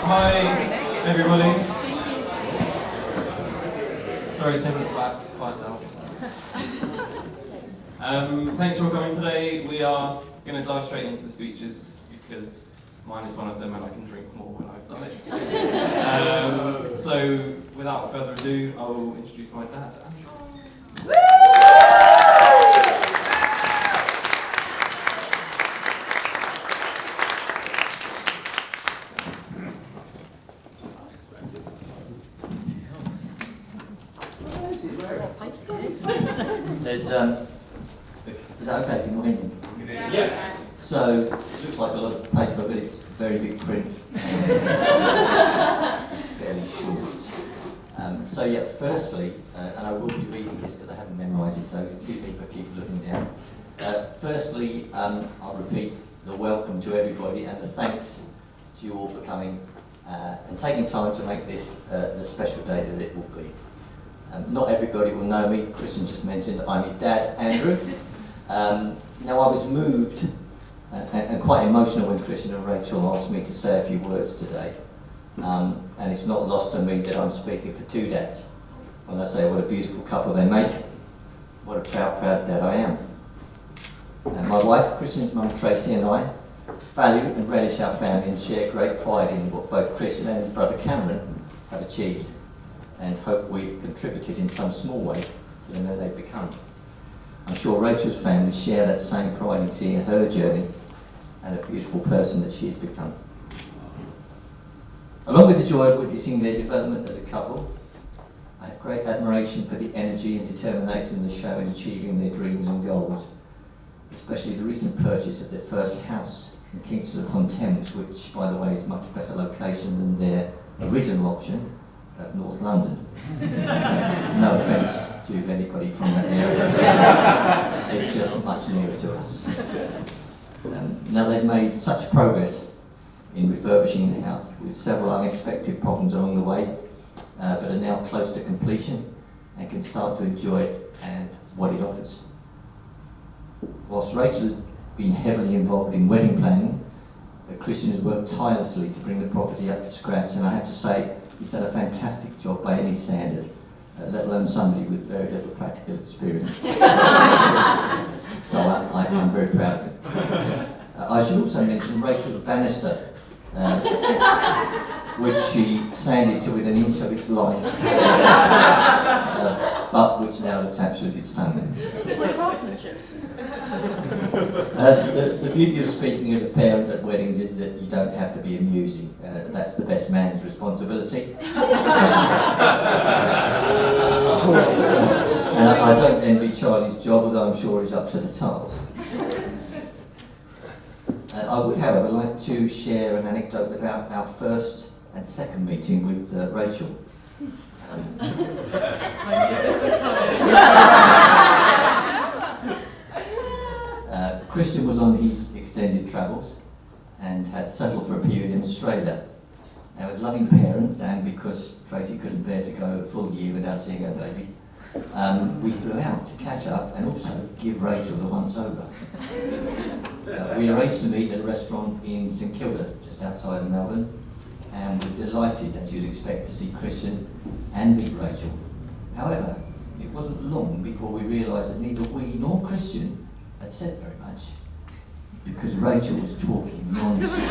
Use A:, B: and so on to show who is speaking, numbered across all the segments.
A: Hi, everybody. Sorry, Tim, quiet down. Thanks for coming today. We are going to dive straight into the speeches because mine is one of them and I can drink more when I've done it. So, without further ado, I will introduce my dad, Andrew.
B: Is that okay? Can you hear me?
A: Yes.
B: So, it looks like a lot of paper, but it's very big print. It's fairly short. So yeah, firstly, and I will be reading this because I haven't memorised it, so excuse me for keep looking down. Firstly, I'll repeat the welcome to everybody and the thanks to you all for coming and taking time to make this the special day that it will be. Not everybody will know me. Christian just mentioned I'm his dad, Andrew. Now I was moved and quite emotional when Christian and Rachel asked me to say a few words today. And it's not lost on me that I'm speaking for two dads. When I say what a beautiful couple they make, what a proud dad I am. And my wife, Christian's mum Tracy, and I value and relish our family and share great pride in what both Christian and his brother Cameron have achieved, and hope we've contributed in some small way to the men they've become. I'm sure Rachel's family share that same pride in seeing her journey and a beautiful person that she has become. Along with the joy of witnessing their development as a couple, I have great admiration for the energy and determination they show in achieving their dreams and goals, especially the recent purchase of their first house in Kingston upon Thames, which, by the way, is a much better location than their original option of North London. No offence to anybody from that area, it's just much nearer to us. Now they've made such progress in refurbishing the house, with several unexpected problems along the way, but are now close to completion and can start to enjoy it and what it offers. Whilst Rachel has been heavily involved in wedding planning, Christian has worked tirelessly to bring the property up to scratch, and I have to say he's done a fantastic job by any standard, let alone somebody with very little practical experience. So I'm very proud of him. I should also mention Rachel's banister, which she sanded to within an inch of its life, but which now looks absolutely stunning. The beauty of speaking as a parent at weddings is that you don't have to be amusing. That's the best man's responsibility. And I don't envy Charlie's job, although I'm sure he's up to the task. I would, however, like to share an anecdote about our first and second meeting with Rachel. Christian was on his extended travels and had settled for a period in Australia. Now, as loving parents, and because Tracy couldn't bear to go a full year without seeing her baby, we flew out to catch up and also give Rachel the once over. We arranged to meet at a restaurant in St Kilda, just outside of Melbourne, and we're delighted, as you'd expect, to see Christian and meet Rachel. However, it wasn't long before we realised that neither we nor Christian had said very much, because Rachel was talking non-stop.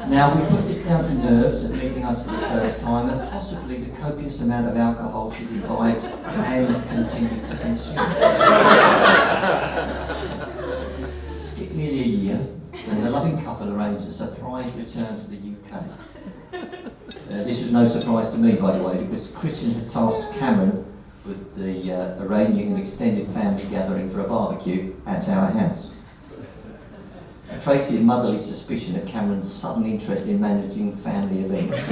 B: Now, we put this down to nerves at meeting us for the first time, and possibly the copious amount of alcohol she imbibed and continued to consume. Skip nearly a year when the loving couple arranged a surprise return to the UK. This was no surprise to me, by the way, because Christian had tasked Cameron with the arranging an extended family gathering for a barbecue at our house. Tracy's motherly suspicion of Cameron's sudden interest in managing family events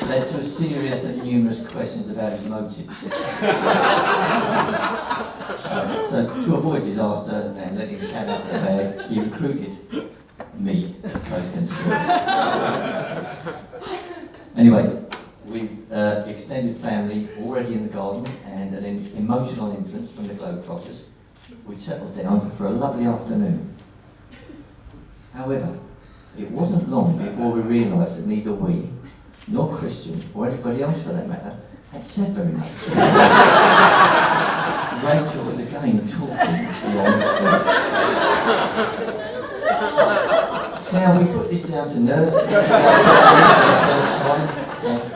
B: led to serious and numerous questions about his motives. So to avoid disaster and letting the cat out of the bag, he recruited me as co-conspirator. Anyway, with extended family already in the garden and an emotional entrance from the Globetrotters, we settled down for a lovely afternoon. However, it wasn't long before we realised that neither we, nor Christian, or anybody else for that matter, had said very much. Rachel was again talking beyond scope. Now, we put this down to nerves for the first time,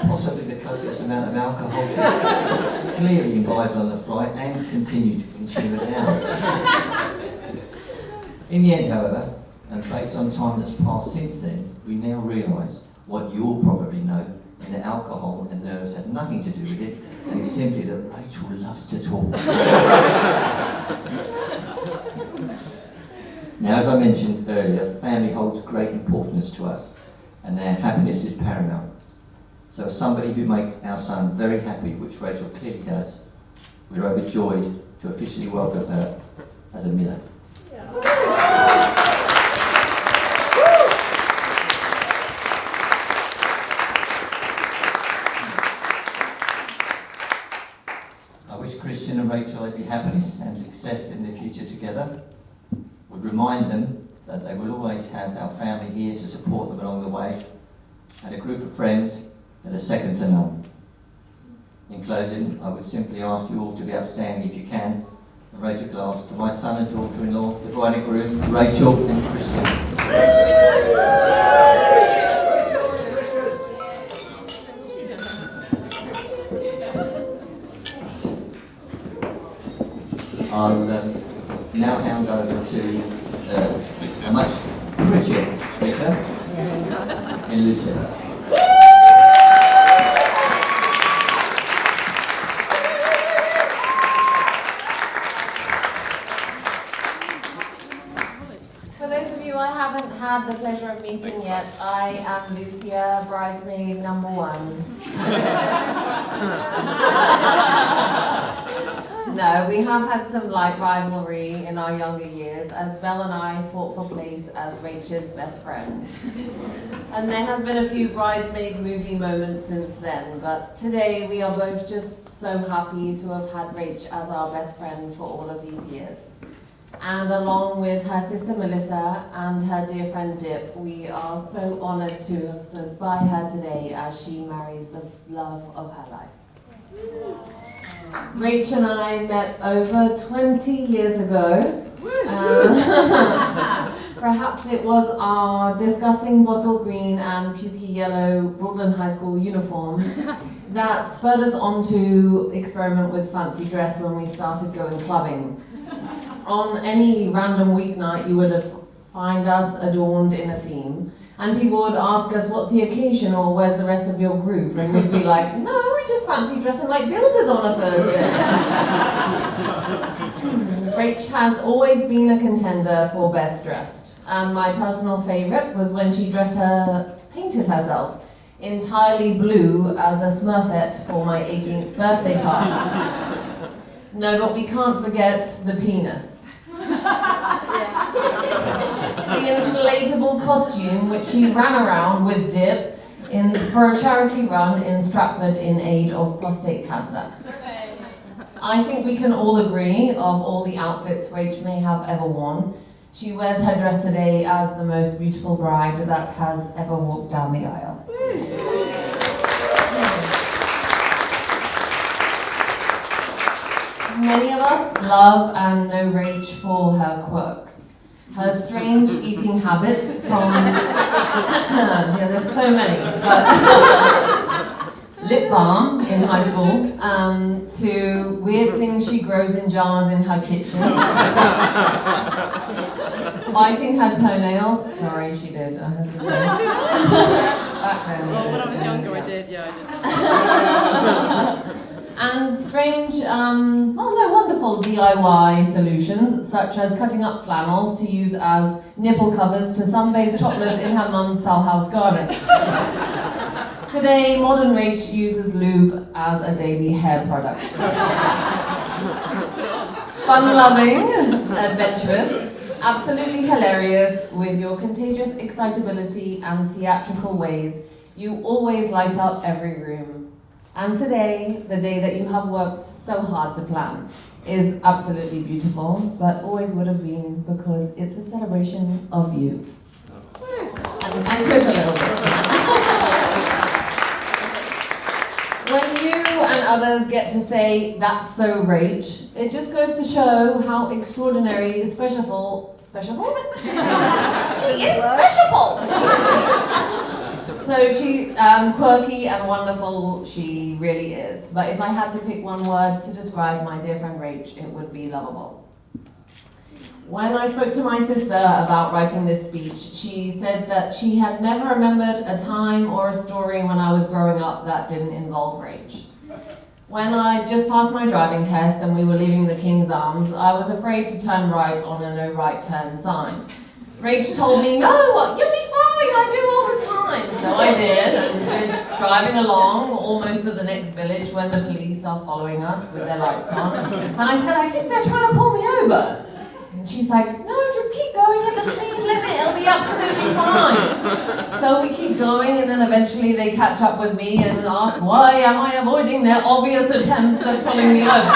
B: possibly the copious amount of alcohol she clearly imbibed on the flight and continued to consume at ours. In the end, however, and based on time that's passed since then, we now realise what you all probably know, and that alcohol and nerves had nothing to do with it, and it's simply that Rachel loves to talk. Now, as I mentioned earlier, family holds great importance to us, and their happiness is paramount. So as somebody who makes our son very happy, which Rachel clearly does, we're overjoyed to officially welcome her as a Miller. I wish Christian and Rachel every happiness and success in their future together. Would remind them that they will always have our family here to support them along the way, and a group of friends that are second to none. In closing, I would simply ask you all to be outstanding if you can, and raise a glass to my son and daughter-in-law, the bride and groom, Rachel and Christian. I'll now hand over to a much prettier speaker in Lucia.
C: For those of you I haven't had the pleasure of meeting yet, I am Lucia, bridesmaid number 1. No, we have had some light rivalry in our younger years as Belle and I fought for place as Rachel's best friend. And there has been a few bridesmaid movie moments since then, but today we are both just so happy to have had Rach as our best friend for all of these years. And along with her sister Melissa and her dear friend Dip, we are so honoured to have stood by her today as she marries the love of her life. Rach and I met over 20 years ago. Perhaps it was our disgusting bottle green and pukey yellow Broadland High School uniform that spurred us on to experiment with fancy dress when we started going clubbing. On any random weeknight, you would find us adorned in a theme. And people would ask us, what's the occasion, or where's the rest of your group? And we'd be like, no, we just fancy dressing like builders on a Thursday. Rach has always been a contender for best dressed. And my personal favourite was when she painted herself entirely blue as a Smurfette for my 18th birthday party. No, but we can't forget the penis. The inflatable costume which she ran around with Dip for a charity run in Stratford in aid of prostate cancer. I think we can all agree of all the outfits Rach may have ever worn, she wears her dress today as the most beautiful bride that has ever walked down the aisle. Many of us love and know Rach for her quirks. Her strange eating habits from, yeah, there's so many, but lip balm in high school, to weird things she grows in jars in her kitchen, biting her toenails, sorry she did, I have to say. Back then.
D: Well, when I was younger I did, yeah I did.
C: And strange, wonderful DIY solutions, such as cutting up flannels to use as nipple covers to sunbathe topless in her mum's Salhouse garden. Today, modern Rach uses lube as a daily hair product. Fun-loving, adventurous, absolutely hilarious, with your contagious excitability and theatrical ways, you always light up every room. And today, the day that you have worked so hard to plan, is absolutely beautiful, but always would have been because it's a celebration of you. And Chris a little bit. When you and others get to say, "That's so Rach," it just goes to show how extraordinary, special? She is special! So she, quirky and wonderful she really is. But if I had to pick one word to describe my dear friend Rach, it would be lovable. When I spoke to my sister about writing this speech, she said that she had never remembered a time or a story when I was growing up that didn't involve Rach. When I just passed my driving test and we were leaving the King's Arms, I was afraid to turn right on a no right turn sign. Rach told me, "No, you'll be fine, I do all the time." So I did, and we're driving along almost to the next village when the police are following us with their lights on. And I said, "I think they're trying to pull me over." And she's like, "No, just keep going at the speed limit, it'll be absolutely fine." So we keep going, and then eventually they catch up with me and ask, why am I avoiding their obvious attempts at pulling me over?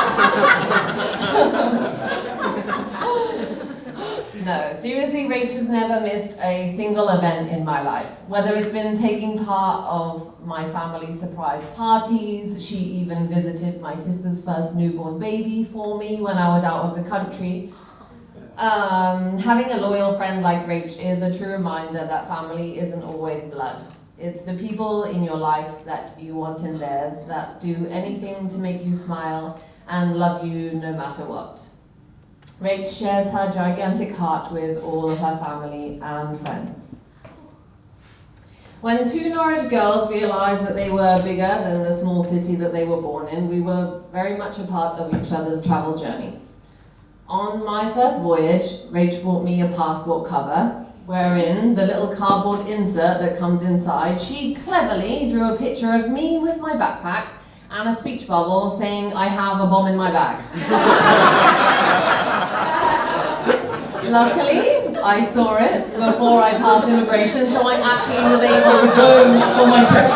C: No, seriously, Rach has never missed a single event in my life. Whether it's been taking part of my family's surprise parties, she even visited my sister's first newborn baby for me when I was out of the country. Having a loyal friend like Rach is a true reminder that family isn't always blood. It's the people in your life that you want in theirs that do anything to make you smile and love you no matter what. Rach shares her gigantic heart with all of her family and friends. When two Norwich girls realised that they were bigger than the small city that they were born in, we were very much a part of each other's travel journeys. On my first voyage, Rach bought me a passport cover, wherein the little cardboard insert that comes inside, she cleverly drew a picture of me with my backpack and a speech bubble saying, "I have a bomb in my bag." Luckily, I saw it before I passed immigration, so I actually was able to go for my trip.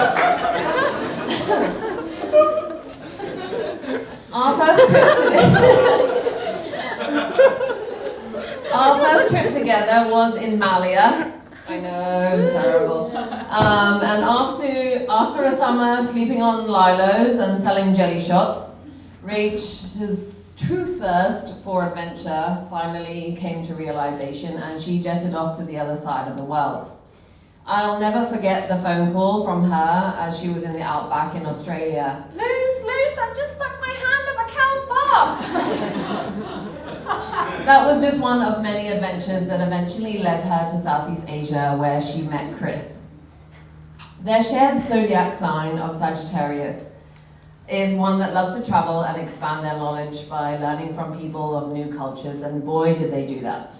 C: Our first trip together was in Malia. I know, terrible. And after a summer sleeping on lilos and selling jelly shots, Rach's true thirst for adventure finally came to realization, and she jetted off to the other side of the world. I'll never forget the phone call from her as she was in the outback in Australia. Luce, I've just stuck my hand up a cow's bum. That was just one of many adventures that eventually led her to Southeast Asia, where she met Chris. Their shared zodiac sign of Sagittarius is one that loves to travel and expand their knowledge by learning from people of new cultures, and boy did they do that.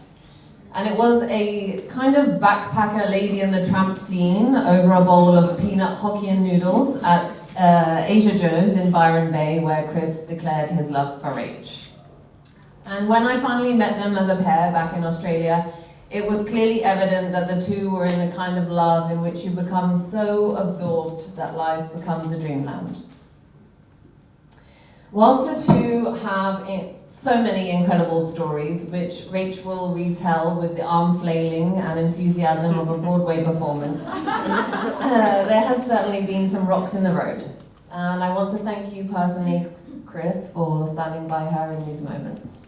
C: And it was a kind of backpacker Lady and the Tramp scene over a bowl of peanut Hokkien noodles at Asia Joe's in Byron Bay, where Chris declared his love for Rach. And when I finally met them as a pair back in Australia, it was clearly evident that the two were in the kind of love in which you become so absorbed that life becomes a dreamland. Whilst the two have so many incredible stories, which Rach will retell with the arm flailing and enthusiasm of a Broadway performance, there has certainly been some rocks in the road. And I want to thank you personally, Chris, for standing by her in these moments.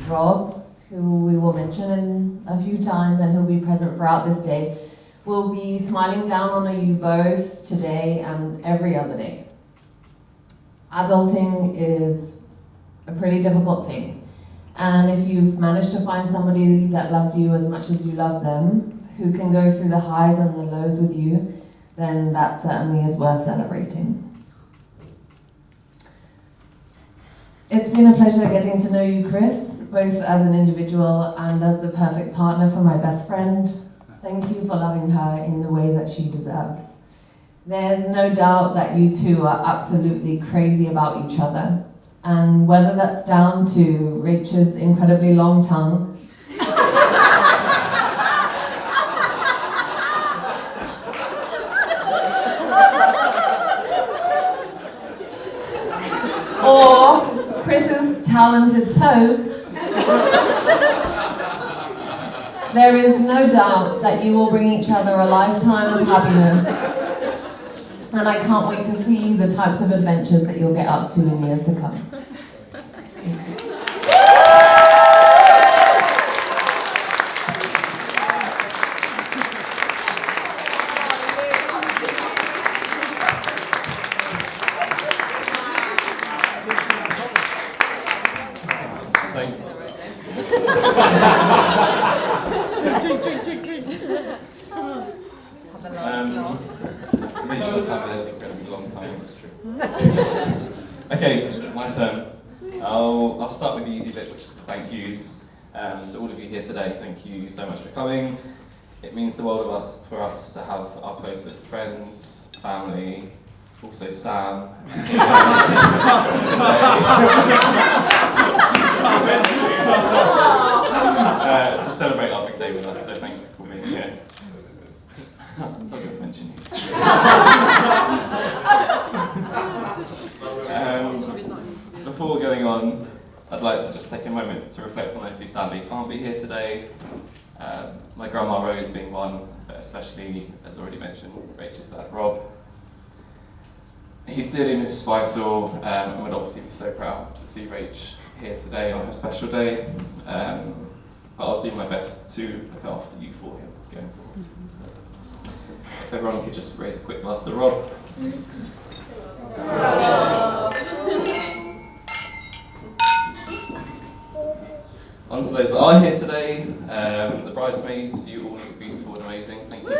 C: Rob, who we will mention a few times and who'll be present throughout this day, will be smiling down on you both today and every other day. Adulting is a pretty difficult thing, and if you've managed to find somebody that loves you as much as you love them, who can go through the highs and the lows with you, then that certainly is worth celebrating. It's been a pleasure getting to know you, Chris, both as an individual and as the perfect partner for my best friend. Thank you for loving her in the way that she deserves. There's no doubt that you two are absolutely crazy about each other, and whether that's down to Rachel's incredibly long tongue, or Chris's talented toes, there is no doubt that you will bring each other a lifetime of happiness. And I can't wait to see the types of adventures that you'll get up to in years to come.
A: Thanks. Rachel's had a incredibly long time, that's true. Okay, my turn. I'll start with the easy bit, which is the thank yous. To all of you here today, thank you so much for coming. It means the world for us to have our closest friends, family, also Sam. To celebrate our big day with us, so thank you for being here. I told you I'd mention you. Before going on, I'd like to just take a moment to reflect on those who sadly can't be here today. My grandma Rose being one, but especially, as already mentioned, Rachel's dad Rob. He's dearly missed by us all, and would obviously be so proud to see Rach here today on a special day. But I'll do my best to look after you for him going forward. So, if everyone could just raise a quick glass to Rob. On to those that are here today, the bridesmaids, you all look beautiful and amazing. Thank you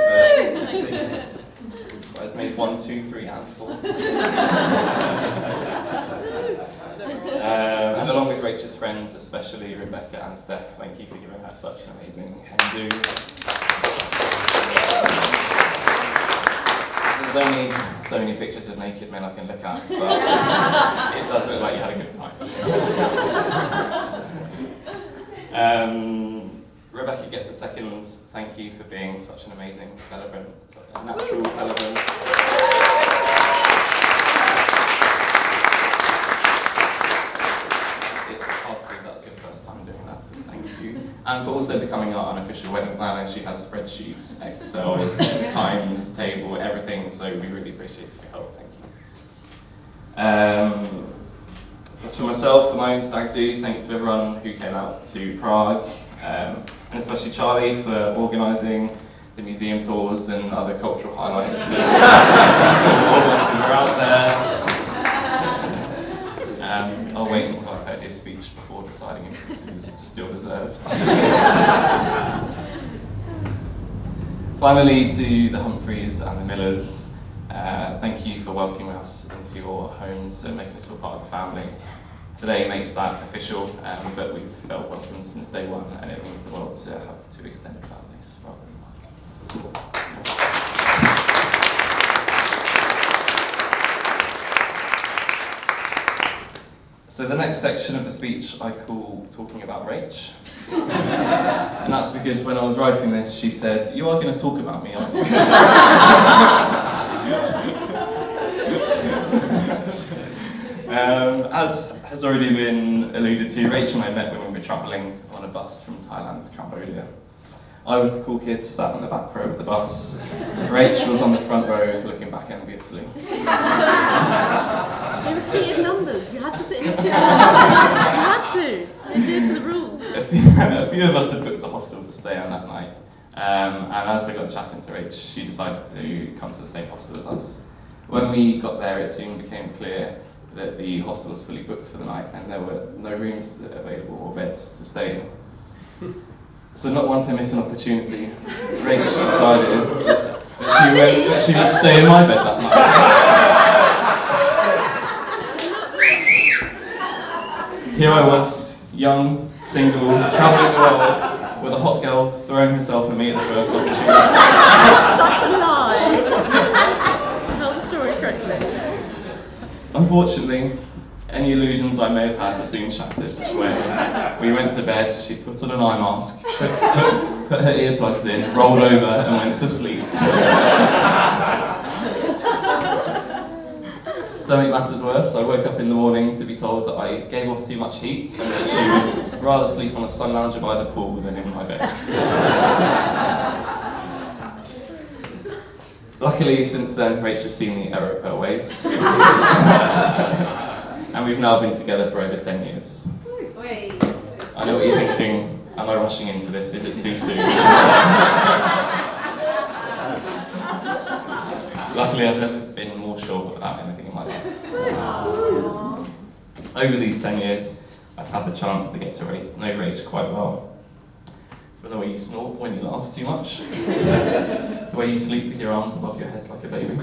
A: for bridesmaids 1, 2, 3, and 4. And along with Rachel's friends, especially Rebecca and Steph, thank you for giving her such an amazing hen do. There's only so many pictures of naked men I can look at, but it does look like you had a good time. Rebecca gets a second. Thank you for being such an amazing celebrant, such a natural celebrant. It's hard to believe that was your first time doing that, so thank you. And for also becoming our unofficial wedding planner. She has spreadsheets, Excels, times, table, everything, so we really appreciate your help, thank you. As for myself, for my own stag do, thanks to everyone who came out to Prague, and especially Charlie for organising the museum tours and other cultural highlights that we were out there. I'll wait until I've heard his speech before deciding if this is still deserved. Finally, to the Humphreys and the Millers, thank you for welcoming us into your homes and making us feel part of the family. Today makes that official, but we've felt welcome since day one, and it means the world to have 2 extended families rather than one. So the next section of the speech I call Talking About Rach. And that's because when I was writing this, she said, "You are going to talk about me, aren't you?" As has already been alluded to, Rachel and I met when we were travelling on a bus from Thailand to Cambodia. I was the cool kid sat in the back row of the bus. Rach was on the front row looking back enviously.
D: They were seated numbers. You had to sit in the seat. You had to. They did to the rules.
A: A few of us had booked a hostel to stay on that night. And as I got chatting to Rach, she decided to come to the same hostel as us. When we got there, it soon became clear that the hostel was fully booked for the night and there were no rooms available or beds to stay in. So not wanting to miss an opportunity, Rach decided that she would stay in my bed that night. Here I was, young, single, travelling the world with a hot girl throwing herself at me at the first opportunity.
D: That's such a lie. Tell the story correctly.
A: Unfortunately, any illusions I may have had were soon shattered when we went to bed. She put on an eye mask, put her earplugs in, rolled over and went to sleep. To make matters worse, I woke up in the morning to be told that I gave off too much heat and that she would rather sleep on a sun lounger by the pool than in my bed. Luckily, since then, Rachel's seen the error of her ways. And we've now been together for over 10 years. I know what you're thinking. Am I rushing into this? Is it too soon? Luckily, I've never been more sure about anything in my life. Over these 10 years, I've had the chance to get to know Rach quite well. From the way you snort when you laugh too much, the way you sleep with your arms above your head like a baby,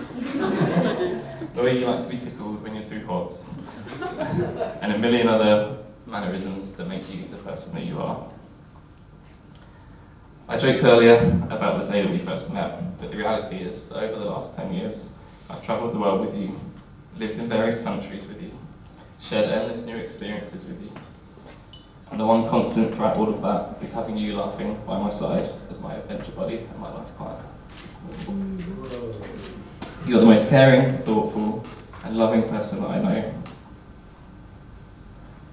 A: the way you like to be tickled when you're too hot, and a million other mannerisms that make you the person that you are. I joked earlier about the day that we first met, but the reality is that over the last 10 years, I've travelled the world with you, lived in various countries with you, shared endless new experiences with you. And the one constant throughout all of that is having you laughing by my side as my adventure buddy and my life partner. You're the most caring, thoughtful, and loving person that I know.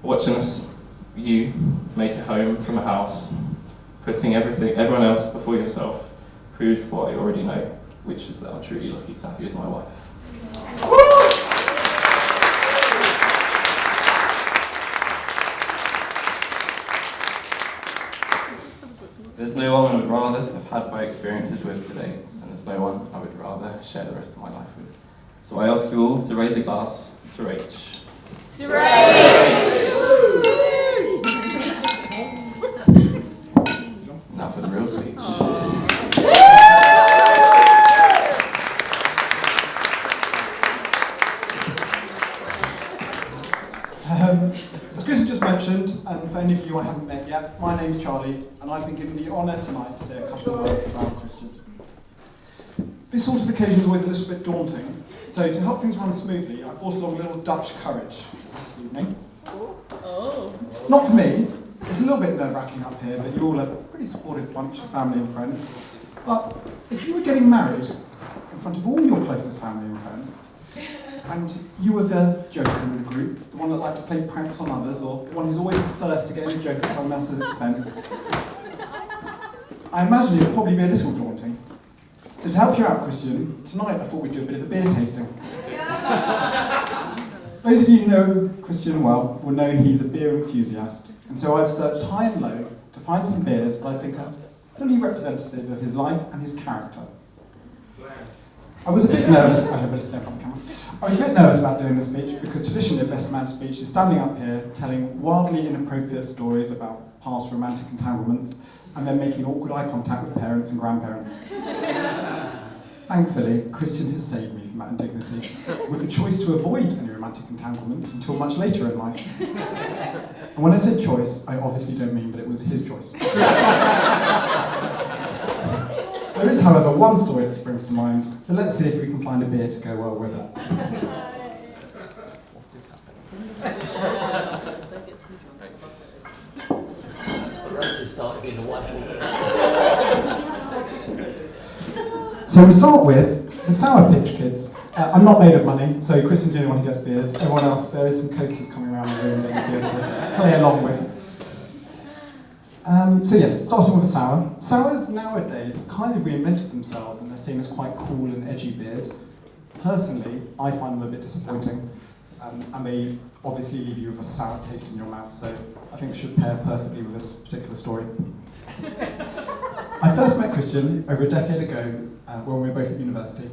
A: Watching you make a home from a house, putting everyone else before yourself, proves what I already know, which is that I'm truly lucky to have you as my wife. There's no one I would rather have had my experiences with today, and there's no one I would rather share the rest of my life with. So I ask you all to raise a glass to Rach.
D: To Rach!
A: Now for the real speech.
E: As Kristen just mentioned, and for any of you I haven't met yet, my name's Charlie, and I've been given the honour tonight to say a couple of words about Christian. This sort of occasion is always a little bit daunting, so to help things run smoothly, I brought along a little Dutch courage this evening.
D: Oh.
E: Not for me, it's a little bit nerve-wracking up here, but you're all a pretty supportive bunch of family and friends. But if you were getting married in front of all your closest family and friends, and you were the joker in the group, the one that liked to play pranks on others, or the one who's always the first to get in a joke at someone else's expense, I imagine it would probably be a little daunting. So to help you out, Christian, tonight I thought we'd do a bit of a beer tasting. Those of you who know Christian well will know he's a beer enthusiast, and so I've searched high and low to find some beers that I think are fully representative of his life and his character. I was a bit nervous. I better step on camera. I was a bit nervous about doing this speech because traditionally a best man speech is standing up here telling wildly inappropriate stories about past romantic entanglements and then making awkward eye contact with parents and grandparents. Thankfully, Christian has saved me from that indignity with the choice to avoid any romantic entanglements until much later in life. And when I said choice, I obviously don't mean that it was his choice. There is, however, one story that springs to mind, so let's see if we can find a beer to go well with it. So we start with the Sour Pitch Kids. I'm not made of money, so Christian's the only one who gets beers. Everyone else, there is some coasters coming around the room that you'll be able to play along with. So yes, starting with a sour. Sours nowadays have kind of reinvented themselves and they're seen as quite cool and edgy beers. Personally, I find them a bit disappointing, and they obviously leave you with a sour taste in your mouth, so I think it should pair perfectly with this particular story. I first met Christian over a decade ago when we were both at university.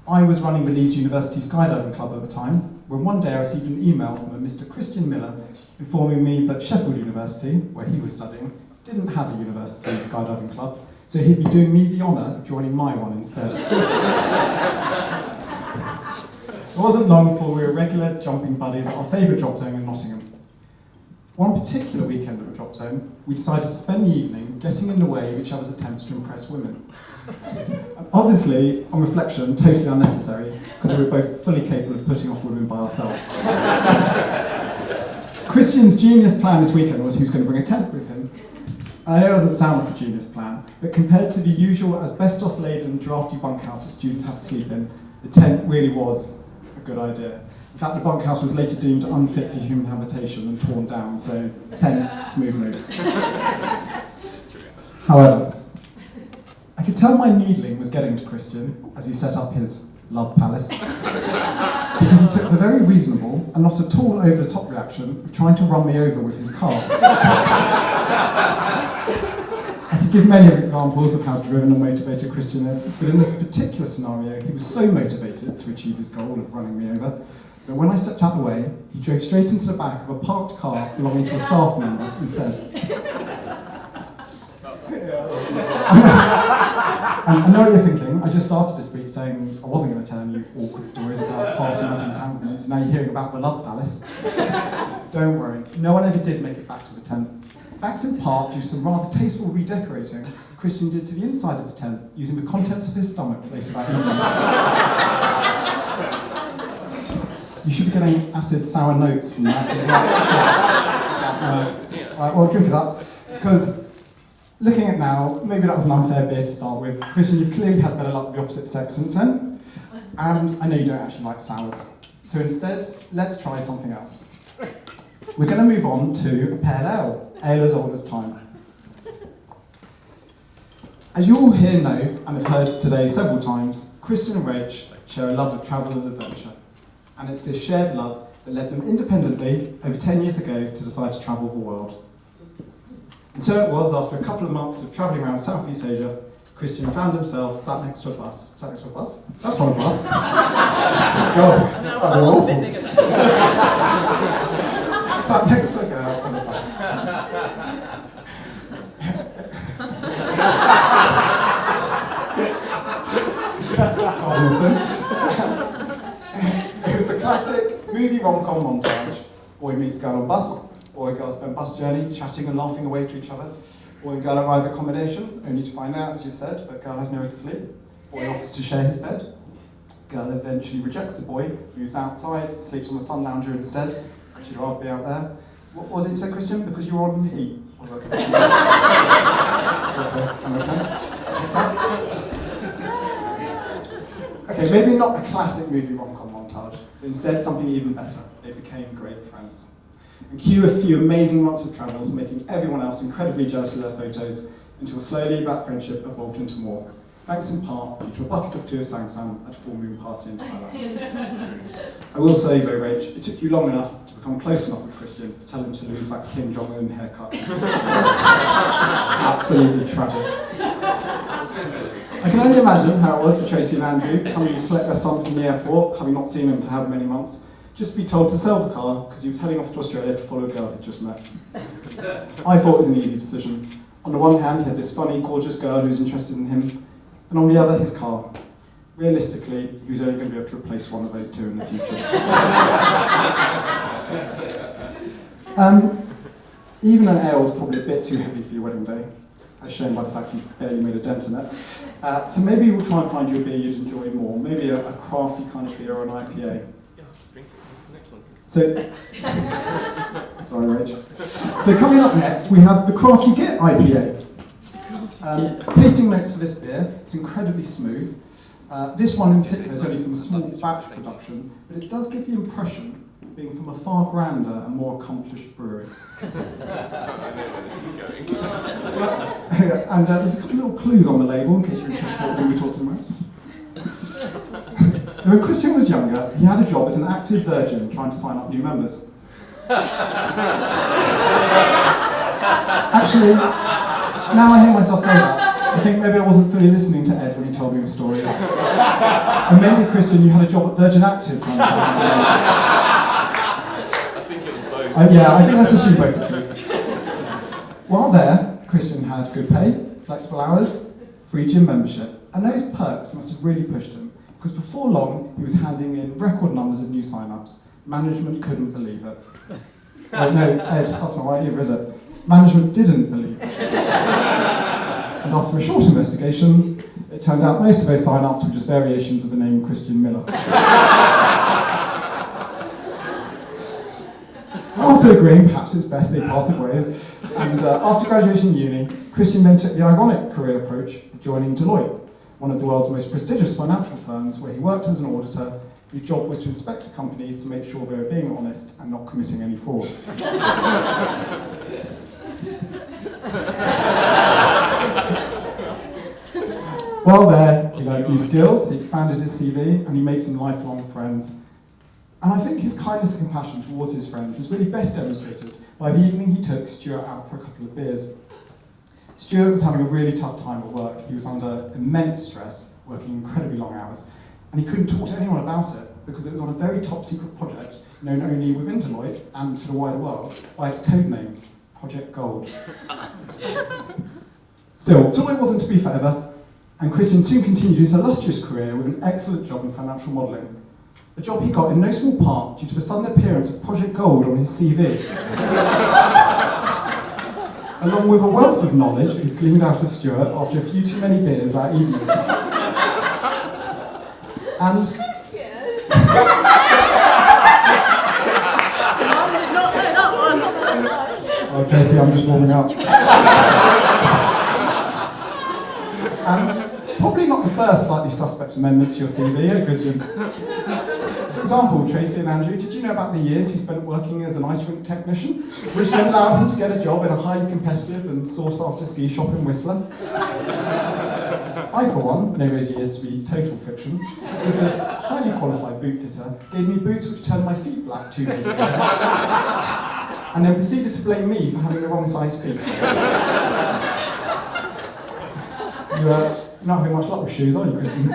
E: I was running the Leeds University Skydiving Club at the time, when one day I received an email from a Mr. Christian Miller informing me that Sheffield University, where he was studying, didn't have a university skydiving club, so he'd be doing me the honour of joining my one instead. It wasn't long before we were regular jumping buddies at our favourite drop zone in Nottingham. One particular weekend at the drop zone, we decided to spend the evening getting in the way of each other's attempts to impress women. And obviously, on reflection, totally unnecessary, because we were both fully capable of putting off women by ourselves. Christian's genius plan this weekend was he was going to bring a tent with him. And I know it doesn't sound like a genius plan, but compared to the usual asbestos-laden, drafty bunkhouse that students had to sleep in, the tent really was a good idea. In fact, the bunkhouse was later deemed unfit for human habitation and torn down, so 10, smooth move. However, I could tell my needling was getting to Christian as he set up his love palace, because he took the very reasonable and not at all over-the-top reaction of trying to run me over with his car. I could give many examples of how driven and motivated Christian is, but in this particular scenario, he was so motivated to achieve his goal of running me over, that when I stepped out of the way, he drove straight into the back of a parked car belonging to a staff member instead. I know what you're thinking. I just started this speech saying I wasn't going to tell any awkward stories about past hunting entanglements, and now you're hearing about the love palace. Don't worry, no one ever did make it back to the tent. Thanks in part due to some rather tasteful redecorating Christian did to the inside of the tent, using the contents of his stomach later that evening. You should be getting acid sour notes from that. Right, well, drink it up, because looking at now, maybe that was an unfair beer to start with. Christian, you've clearly had better luck with the opposite sex since then, and I know you don't actually like sours. So instead, let's try something else. We're going to move on to a pale ale as old as time. As you all here know, and have heard today several times, Christian and Rach share a love of travel and adventure, and it's this shared love that led them independently, over 10 years ago, to decide to travel the world. And so it was, after a couple of months of travelling around Southeast Asia, Christian found himself sat next to a bus. Sat next to a bus? Sat on a bus? God, that'd be awful. Sat next to a girl on a bus. That was awesome. It was a classic movie rom-com montage. Boy meets girl on bus. Boy and girl spend bus journey chatting and laughing away to each other. Boy and girl arrive at accommodation, only to find out, as you've said, that girl has nowhere to sleep. Boy offers to share his bed. Girl eventually rejects the boy, moves outside, sleeps on the sun lounger instead. She'd rather be out there. What was it you said, Christian? Because you were on heat. That makes sense. Checks out. Okay, maybe not a classic movie rom-com montage, but instead something even better. They became great friends. And cue a few amazing months of travels, making everyone else incredibly jealous of their photos, until slowly that friendship evolved into more. Thanks in part due to a bucket or two of Sang Sang at a full moon party in Thailand. I will say though, Rach, it took you long enough to become close enough with Christian to tell him to lose that Kim Jong-un haircut. Absolutely tragic. I can only imagine how it was for Tracy and Andrew, coming to collect their son from the airport, having not seen him for how many months, just to be told to sell the car because he was heading off to Australia to follow a girl he'd just met. I thought it was an easy decision. On the one hand, he had this funny, gorgeous girl who was interested in him, and on the other, his car. Realistically, he was only going to be able to replace one of those two in the future. Even an ale was probably a bit too heavy for your wedding day, as shown by the fact you barely made a dent in it. So maybe we'll try and find you a beer you'd enjoy more, maybe a crafty kind of beer or an IPA. So, sorry, Rach. So coming up next, we have the Crafty Git IPA. Tasting notes for this beer, it's incredibly smooth. This one in particular is only from a small batch production, but it does give the impression of being from a far grander and more accomplished brewery.
A: I know where this is going.
E: And there's a couple of little clues on the label in case you're interested in what we were talking about. When Christian was younger, he had a job as an active virgin trying to sign up new members. Actually, now I hear myself say that, I think maybe I wasn't fully listening to Ed when he told me the story. And maybe, Christian, you had a job at Virgin Active trying to sign up new members.
A: I think it was both.
E: Yeah, I think let's assume both are true. While there, Christian had good pay, flexible hours, free gym membership, and those perks must have really pushed him. Because before long, he was handing in record numbers of new sign-ups. Management couldn't believe it. Oh, no, Ed, that's not right either, is it? Management didn't believe it. And after a short investigation, it turned out most of those sign-ups were just variations of the name Christian Miller. After agreeing, perhaps it's best they parted ways, and after graduation uni, Christian then took the ironic career approach of joining Deloitte, one of the world's most prestigious financial firms, where he worked as an auditor, whose job was to inspect companies to make sure they were being honest and not committing any fraud. While there, he learned new skills, he expanded his CV, and he made some lifelong friends. And I think his kindness and compassion towards his friends is really best demonstrated by the evening he took Stuart out for a couple of beers. Stuart was having a really tough time at work. He was under immense stress, working incredibly long hours, and he couldn't talk to anyone about it because it was on a very top secret project known only within Deloitte and to the wider world by its code name, Project Gold. Still, Deloitte wasn't to be forever, and Christian soon continued his illustrious career with an excellent job in financial modelling, a job he got in no small part due to the sudden appearance of Project Gold on his CV. Along with a wealth of knowledge that he gleaned out of Stuart after a few too many beers that evening. And oh, Tracy, I'm just warming up. And probably not the first slightly suspect amendment to your CV, Christian. For example, Tracy and Andrew, did you know about the years he spent working as an ice rink technician, which then allowed him to get a job in a highly competitive and sought-after ski shop in Whistler? I, for one, know those years to be total fiction, because this highly qualified boot fitter gave me boots which turned my feet black 2 days ago, and then proceeded to blame me for having the wrong size feet. You're not having much luck with shoes, are you, Christian?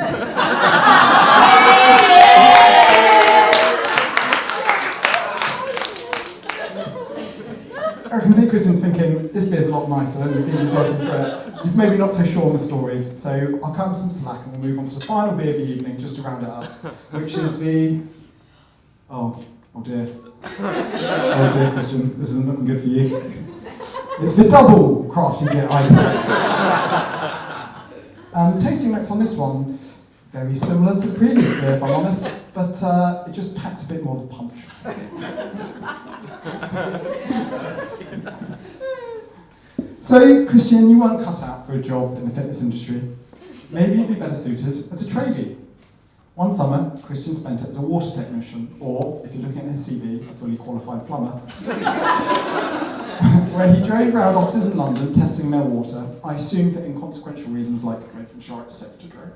E: I can see Christian's thinking, this beer's a lot nicer, and indeed he's working for it. He's maybe not so sure on the stories, so I'll cut him some slack and we'll move on to the final beer of the evening, just to round it up, which is the... Oh dear. Oh dear, Christian, this isn't looking good for you. It's the double crafty beer IPA. Tasting notes on this one, very similar to the previous beer, if I'm honest, but it just packs a bit more of a punch. So, Christian, you weren't cut out for a job in the fitness industry. Maybe you'd be better suited as a tradie. One summer, Christian spent it as a water technician, or, if you're looking at his CV, a fully qualified plumber, where he drove around offices in London testing their water, I assume for inconsequential reasons like making sure it's safe to drink.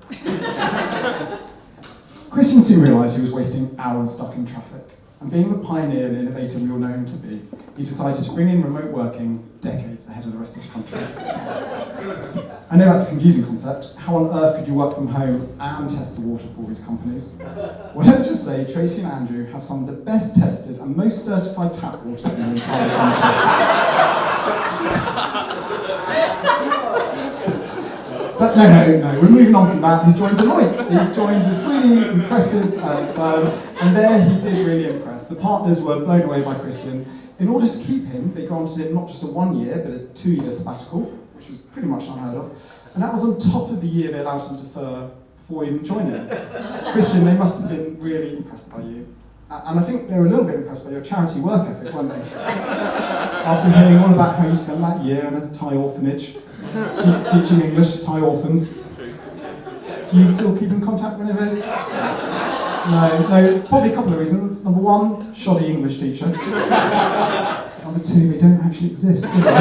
E: Christian soon realised he was wasting hours stuck in traffic, and being the pioneer and innovator we all know him to be, he decided to bring in remote working decades ahead of the rest of the country. I know that's a confusing concept. How on earth could you work from home and test the water for all these companies? Well, let's just say Tracy and Andrew have some of the best tested and most certified tap water in the entire country. But no, we're moving on from that. He's joined Deloitte. He's joined this really impressive firm, and there he did really impress. The partners were blown away by Christian. In order to keep him, they granted him not just a 1 year, but a 2-year sabbatical, which was pretty much unheard of. And that was on top of the year they allowed him to defer before even joining. Christian, they must have been really impressed by you. And I think they were a little bit impressed by your charity work ethic, weren't they? After hearing all about how you spent that year in a Thai orphanage, teaching English to Thai orphans. Do you still keep in contact with any of those? No, probably a couple of reasons. Number one, shoddy English teacher. Number two, they don't actually exist, do they?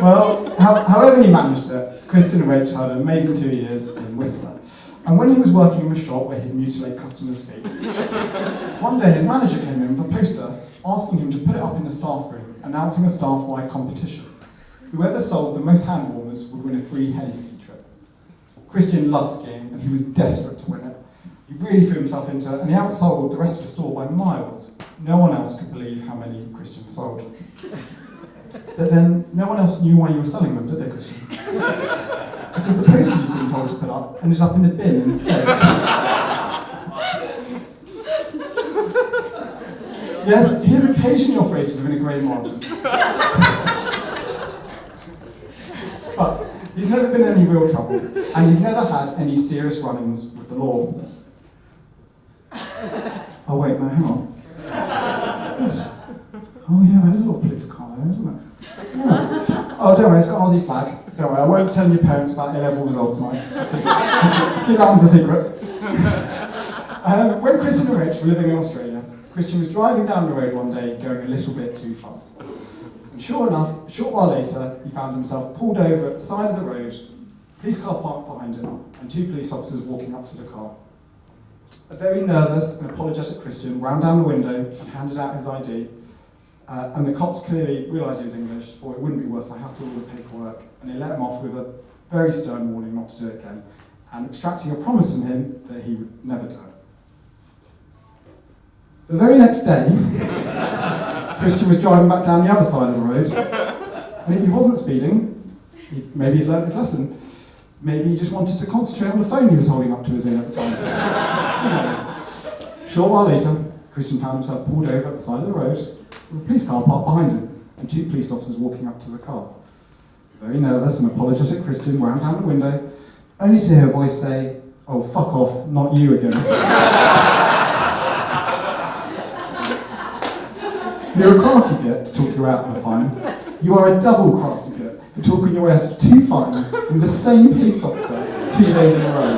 E: Well, however he managed it, Christian and Rach had an amazing 2 years in Whistler. And when he was working in the shop where he'd mutilate customers' feet, one day his manager came in with a poster asking him to put it up in the staff room, announcing a staff-wide competition. Whoever sold the most hand warmers would win a free heli-ski trip. Christian loved skiing, and he was desperate to win it. He really threw himself into it, and he outsold the rest of the store by miles. No one else could believe how many Christian sold. But then, no one else knew why you were selling them, did they, Christian? Because the poster you'd been told to put up ended up in the bin instead. Yes, he has occasionally operated within a grey margin. But he's never been in any real trouble, and he's never had any serious run-ins with the law. Oh wait, no, hang on. Oh yeah, there's a little police car there, isn't it? Yeah. Oh, don't worry, it's got an Aussie flag. Don't worry, I won't tell your parents about A-level results tonight. Keep that one's a secret. When Christian and Rich were living in Australia, Christian was driving down the road one day going a little bit too fast. And sure enough, a short while later, he found himself pulled over at the side of the road, police car parked behind him, and 2 police officers walking up to the car. A very nervous and apologetic Christian ran down the window and handed out his ID, and the cops clearly realised he was English, thought it wouldn't be worth the hassle with the paperwork, and they let him off with a very stern warning not to do it again, and extracting a promise from him that he would never do it. The very next day, Christian was driving back down the other side of the road, and he wasn't speeding. Maybe he'd learned his lesson. Maybe he just wanted to concentrate on the phone he was holding up to his ear at the time. Who knows? Short while later, Christian found himself pulled over at the side of the road with a police car parked behind him and 2 police officers walking up to the car. Very nervous and apologetic Christian ran down the window, only to hear a voice say, "Oh, fuck off, not you again." You're a crafty git to talk you out of a fine. You are a double crafty git for talking your way out of 2 fines from the same police officer 2 days in a row.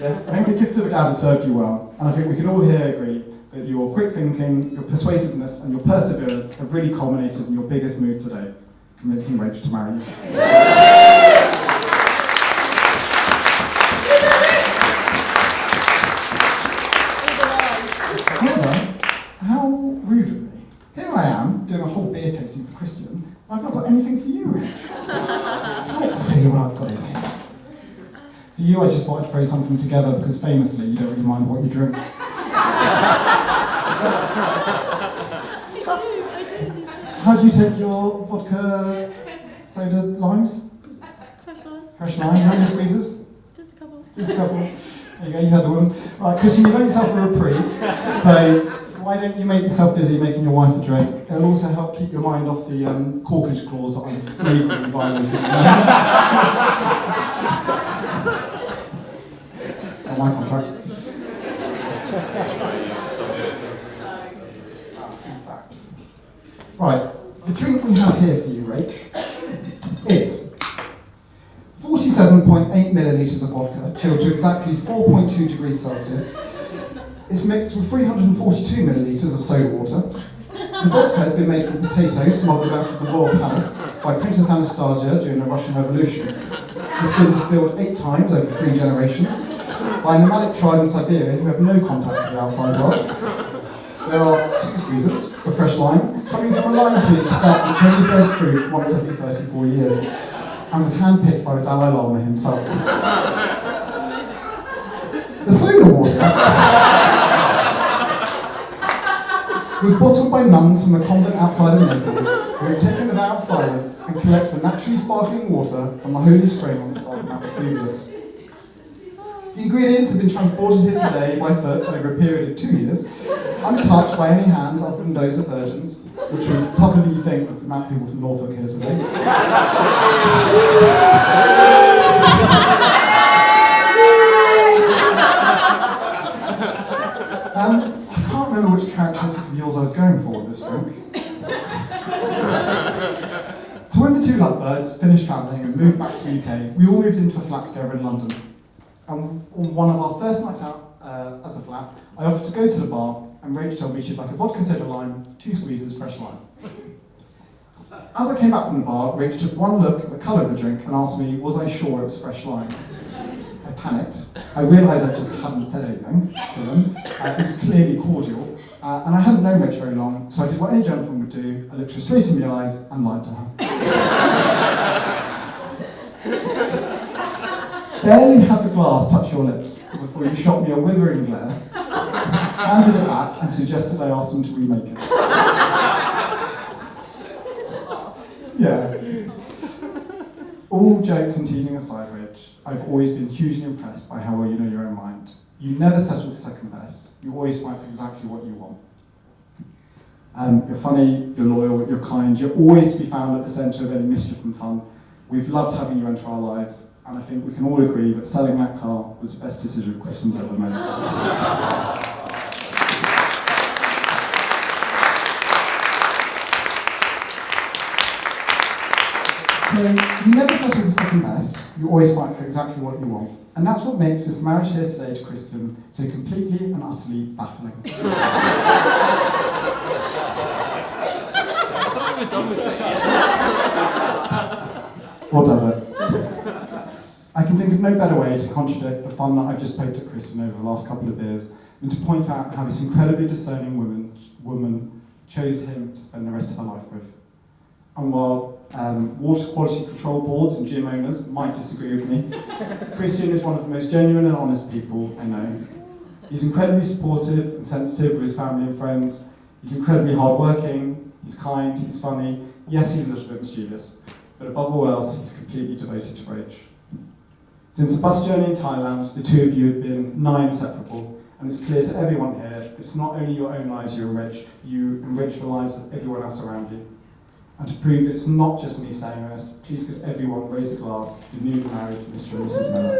E: Yes, I think the gift of the gab has served you well, and I think we can all here agree that your quick thinking, your persuasiveness, and your perseverance have really culminated in your biggest move today, convincing Rach to marry you. How rude of me. Here I am, doing a whole beer tasting for Christian, and I've not got anything for you, Rich. So let's see what I've got in here. For you, I just thought I'd throw something together because famously, you don't really mind what you drink. How do you take your vodka, soda, limes?
D: Fresh line.
E: Fresh lime, how many squeezes?
D: Just a couple.
E: Just a couple. There you go, you heard the woman. Right, Christian, you've got yourself a reprieve, so why don't you make yourself busy making your wife a drink? It'll also help keep your mind off the corkage clause that I'm flagrantly violating. On my contract. In fact. Right, the drink we have here for you, Rach, is 47.8 millilitres of vodka, chilled to exactly 4.2 degrees Celsius. It's mixed with 342 millilitres of soda water. The vodka has been made from potatoes smuggled out of the royal palace by Princess Anastasia during the Russian Revolution. It's been distilled 8 times over 3 generations by a nomadic tribe in Siberia who have no contact with the outside world. There are 2 squeezes of fresh lime coming from a lime tree in Tibet which only bears fruit once every 34 years and was handpicked by the Dalai Lama himself. The soda water was bottled by nuns from a convent outside of Naples who have taken the vow of silence and collect the naturally sparkling water from a holy spring on the side of Mount Vesuvius. The ingredients have been transported here today by foot over a period of 2 years, untouched by any hands other than those of virgins, which was tougher than you think with the amount of people from Norfolk here today. I can't remember which characteristic of yours I was going for with this drink. So when the 2 lovebirds finished travelling and moved back to the UK, we all moved into a flat together in London. And on one of our first nights out as a flat, I offered to go to the bar, and Rach told me she'd like a vodka soda lime, 2 squeezes, fresh lime. As I came back from the bar, Rach took one look at the colour of the drink and asked me, was I sure it was fresh lime? I panicked. I realised I just hadn't said anything to them. It was clearly cordial, and I hadn't known Rach very long, so I did what any gentleman would do. I looked her straight in the eyes and lied to her. Barely had the glass touch your lips before you shot me a withering glare, handed it back, and suggested I ask them to remake it. Yeah. All jokes and teasing aside, Rich, I've always been hugely impressed by how well you know your own mind. You never settle for second best. You always fight for exactly what you want. You're funny, you're loyal, you're kind, you're always to be found at the centre of any mischief and fun. We've loved having you enter our lives, and I think we can all agree that selling that car was the best decision Christian's ever made. So you never settle for second best, you always fight for exactly what you want. And that's what makes this marriage here today to Christian so completely and utterly baffling.
D: I thought we were done with it.
E: Or does it? I can think of no better way to contradict the fun that I've just poked at Christian over the last couple of years than to point out how this incredibly discerning woman chose him to spend the rest of her life with. And while water quality control boards and gym owners might disagree with me, Christian is one of the most genuine and honest people I know. He's incredibly supportive and sensitive with his family and friends. He's incredibly hardworking, he's kind, he's funny. Yes, he's a little bit mischievous, but above all else, he's completely devoted to Rach. Since the bus journey in Thailand, the two of you have been nigh inseparable, and it's clear to everyone here that it's not only your own lives you enrich the lives of everyone else around you. And to prove it's not just me saying this, please could everyone raise a glass to newly married Mr. and Mrs. Miller.